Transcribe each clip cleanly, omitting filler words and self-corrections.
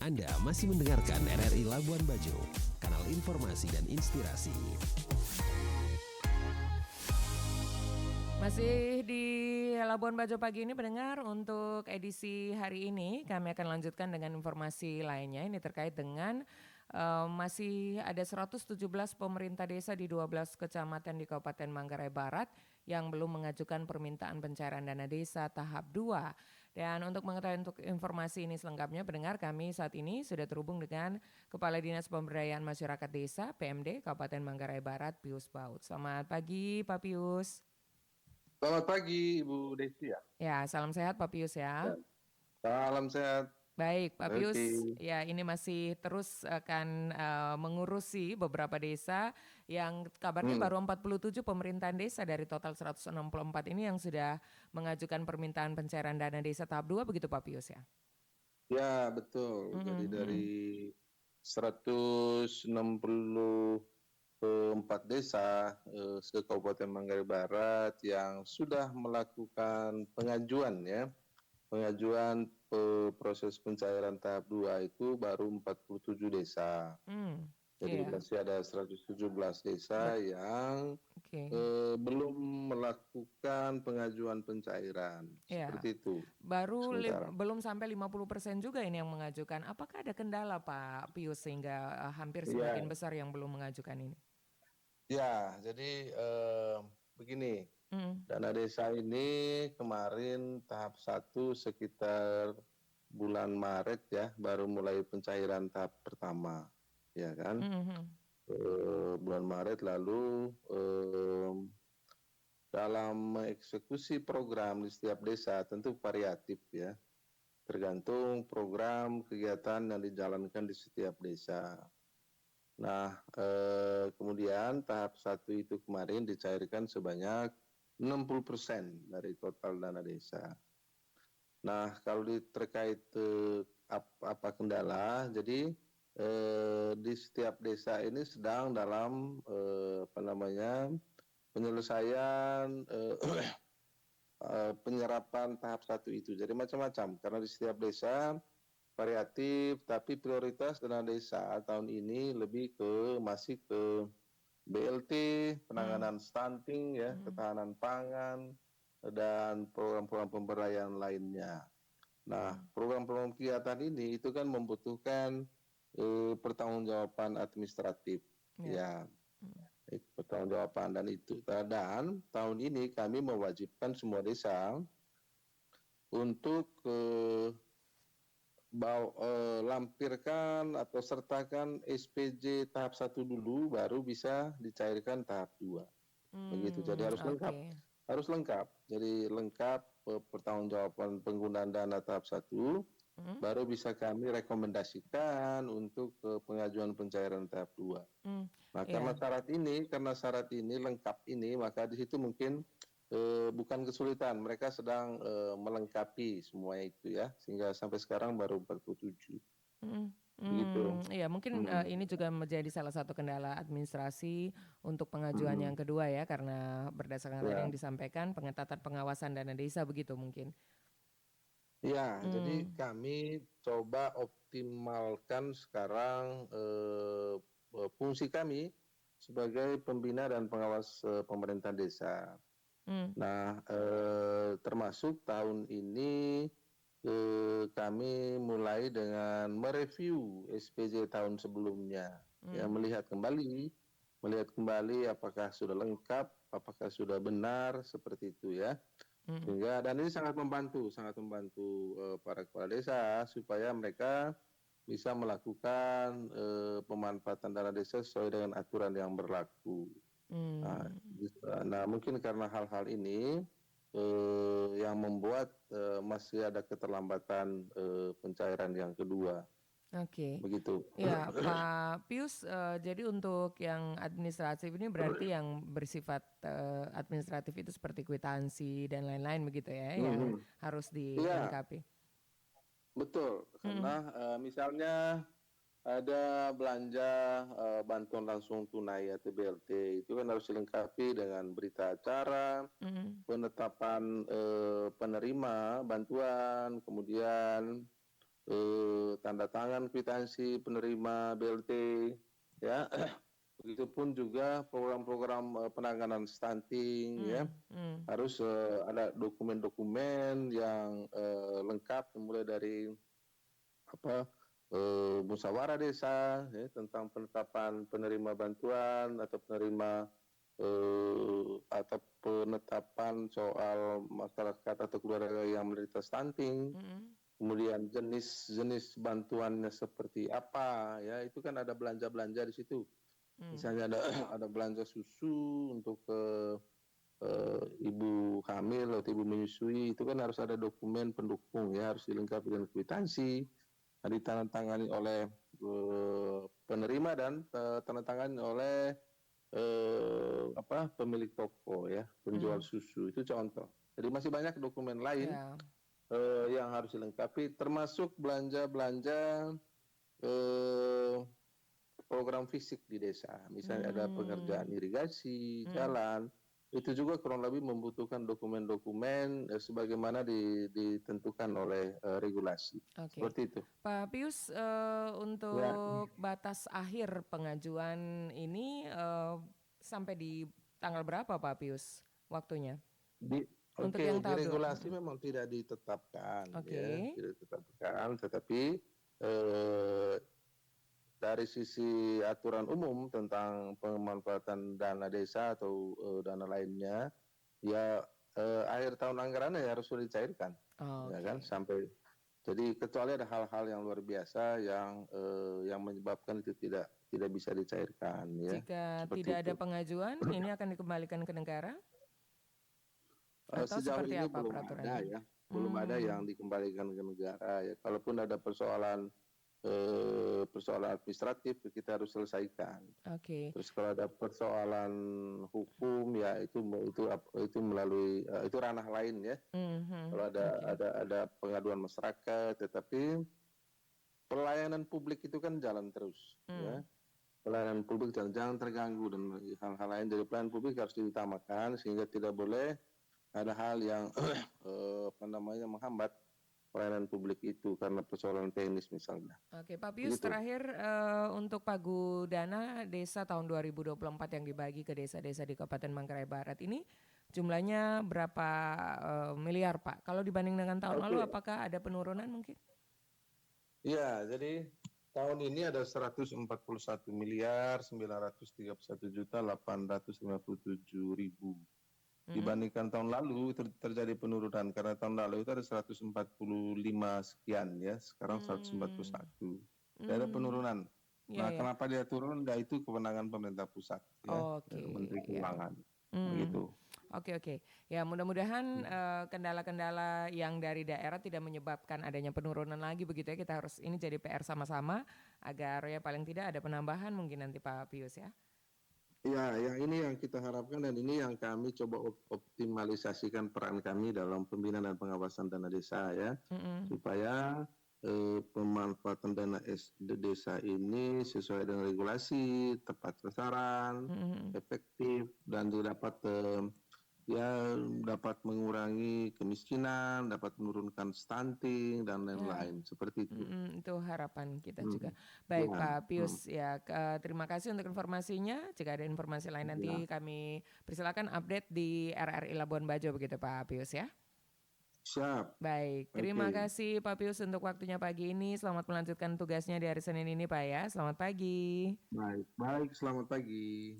Anda masih mendengarkan RRI Labuan Bajo, kanal informasi dan inspirasi. Masih di Labuan Bajo pagi ini pendengar, untuk edisi hari ini kami akan lanjutkan dengan informasi lainnya. Ini terkait dengan masih ada 117 pemerintah desa di 12 kecamatan di Kabupaten Manggarai Barat yang belum mengajukan permintaan pencairan dana desa tahap 2. Dan untuk mengetahui untuk informasi ini selengkapnya pendengar, kami saat ini sudah terhubung dengan Kepala Dinas Pemberdayaan Masyarakat Desa PMD Kabupaten Manggarai Barat, Pius Baut. Selamat pagi Pak Pius. Selamat pagi Ibu Desi ya. Ya, salam sehat Pak Pius ya. Salam sehat. Baik Pak Pius, Oke. ya ini masih terus akan mengurusi beberapa desa yang kabarnya baru 47 pemerintahan desa dari total 164 ini yang sudah mengajukan permintaan pencairan dana desa tahap 2, begitu Pak Pius ya? Ya betul, jadi dari 164 desa se-Kabupaten Manggarai Barat yang sudah melakukan pengajuan proses pencairan tahap 2 itu baru 47 desa. Jadi Iya. masih ada 117 desa yang Oke. belum melakukan pengajuan pencairan. Ya. Seperti itu. Baru Sementara. belum sampai 50% juga ini yang mengajukan. Apakah ada kendala Pak Pius sehingga hampir sebagian besar yang belum mengajukan ini? Ya, jadi begini, dana desa ini kemarin tahap 1 sekitar bulan Maret ya, baru mulai pencairan tahap pertama, ya kan? Bulan Maret lalu dalam mengeksekusi program di setiap desa tentu variatif ya, tergantung program kegiatan yang dijalankan di setiap desa. Nah, kemudian tahap 1 itu kemarin dicairkan sebanyak 60% dari total dana desa. Nah, kalau terkait apa kendala, jadi di setiap desa ini sedang dalam penyelesaian penyerapan tahap 1 itu. Jadi macam-macam, karena di setiap desa variatif, tapi prioritas dana desa tahun ini masih ke BLT, penanganan stunting ya, ketahanan pangan, dan program-program pemberdayaan lainnya. Nah, program-program kegiatan ini itu kan membutuhkan pertanggungjawaban administratif, ya, pertanggungjawaban dan itu. Dan tahun ini kami mewajibkan semua desa untuk lampirkan atau sertakan SPJ tahap 1 dulu, baru bisa dicairkan tahap 2. Begitu. Jadi harus lengkap. Harus lengkap. Jadi lengkap pertanggungjawaban penggunaan dana tahap 1, baru bisa kami rekomendasikan untuk pengajuan pencairan tahap 2. Nah, karena syarat ini lengkap ini, maka di situ mungkin bukan kesulitan, mereka sedang melengkapi semua itu ya, sehingga sampai sekarang baru 47. Gitu. Iya, mungkin ini juga menjadi salah satu kendala administrasi untuk pengajuan yang kedua ya, karena berdasarkan tadi yang disampaikan pengetatan pengawasan dana desa begitu mungkin. Ya, jadi kami coba optimalkan sekarang fungsi kami sebagai pembina dan pengawas pemerintah desa. Nah, termasuk tahun ini kami mulai dengan mereview SPJ tahun sebelumnya, ya, melihat kembali apakah sudah lengkap, apakah sudah benar, seperti itu ya. Sehingga, dan ini sangat membantu para kepala desa supaya mereka bisa melakukan pemanfaatan dana desa sesuai dengan aturan yang berlaku. Nah, mungkin karena hal-hal ini yang membuat masih ada keterlambatan pencairan yang kedua. Oke. Begitu. Ya, Pak Pius, jadi untuk yang administratif ini berarti yang bersifat administratif itu seperti kwitansi dan lain-lain begitu ya, yang harus dilengkapi. Betul, karena misalnya ada belanja bantuan langsung tunai atau BLT, itu kan harus dilengkapi dengan berita acara, penetapan penerima bantuan, kemudian tanda tangan kwitansi penerima BLT, ya. Begitupun juga program-program penanganan stunting, ya. Harus ada dokumen-dokumen yang lengkap, mulai dari musyawarah desa, ya, tentang penetapan penerima bantuan atau penetapan soal masyarakat atau keluarga yang menderita stunting. Kemudian jenis bantuannya seperti apa, ya, itu kan ada belanja-belanja di situ. Misalnya ada belanja susu untuk ibu hamil atau ibu menyusui, itu kan harus ada dokumen pendukung, ya, harus dilengkapi dengan kwitansi, ditandatangani oleh penerima dan tandatangani oleh pemilik toko, ya, penjual susu. Itu contoh. Jadi masih banyak dokumen lain yang harus dilengkapi, termasuk belanja program fisik di desa. Misalnya ada pengerjaan irigasi, jalan, itu juga kurang lebih membutuhkan dokumen-dokumen sebagaimana ditentukan oleh regulasi. Seperti itu. Pak Pius, untuk batas akhir pengajuan ini sampai di tanggal berapa, Pak Pius, waktunya? Untuk yang di regulasi memang tidak ditetapkan, ya, tidak ditetapkan, tetapi dari sisi aturan umum tentang pemanfaatan dana desa atau dana lainnya, ya akhir tahun anggarannya ya harus sudah dicairkan, ya kan, sampai. Jadi kecuali ada hal-hal yang luar biasa yang menyebabkan itu tidak bisa dicairkan, ya. Jika tidak ada pengajuan, ini akan dikembalikan ke negara? Atau sejauh seperti ini apa belum peraturannya? ada, ya, belum ada yang dikembalikan ke negara, ya. Kalaupun ada persoalan administratif, kita harus selesaikan. Terus kalau ada persoalan hukum, ya itu melalui itu ranah lain, ya. Kalau ada pengaduan masyarakat, tetapi pelayanan publik itu kan jalan terus, ya. Pelayanan publik jangan terganggu, dan hal-hal lain dari pelayanan publik harus diutamakan sehingga tidak boleh ada hal yang menghambat pelayanan publik itu karena persoalan teknis misalnya. Pak Pius, terakhir untuk Pagu Dana Desa tahun 2024 yang dibagi ke desa-desa di Kabupaten Manggarai Barat ini jumlahnya berapa miliar, Pak? Kalau dibanding dengan tahun lalu, apakah ada penurunan mungkin? Iya, jadi tahun ini ada 141 miliar 931 juta 857 ribu. Dibandingkan tahun lalu terjadi penurunan karena tahun lalu itu ada 145 sekian, ya, sekarang 141. Ada penurunan. Nah, kenapa dia turun? Ya, itu kewenangan pemerintah pusat, ya, Menteri Keuangan, begitu. Oke. Ya, mudah-mudahan kendala-kendala yang dari daerah tidak menyebabkan adanya penurunan lagi, begitu, ya. Kita harus, ini jadi PR sama-sama agar ya paling tidak ada penambahan mungkin nanti, Pak Pius, ya. Ya, yang ini yang kita harapkan, dan ini yang kami coba optimalisasikan peran kami dalam pembinaan dan pengawasan dana desa, ya, supaya pemanfaatan dana desa ini sesuai dengan regulasi, tepat sasaran, efektif, dan dapat mengurangi kemiskinan, dapat menurunkan stunting dan lain-lain, seperti itu. Itu harapan kita juga. Baik, Pak Pius, ya, terima kasih untuk informasinya. Jika ada informasi lain nanti kami persilakan update di RRI Labuan Bajo, begitu, Pak Pius, ya. Siap. Baik, terima kasih Pak Pius untuk waktunya pagi ini. Selamat melanjutkan tugasnya di hari Senin ini, Pak, ya. Selamat pagi. Baik, selamat pagi.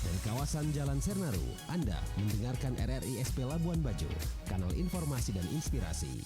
Dari kawasan Jalan Sernaru, Anda mendengarkan RRI SP Labuan Bajo, kanal informasi dan inspirasi.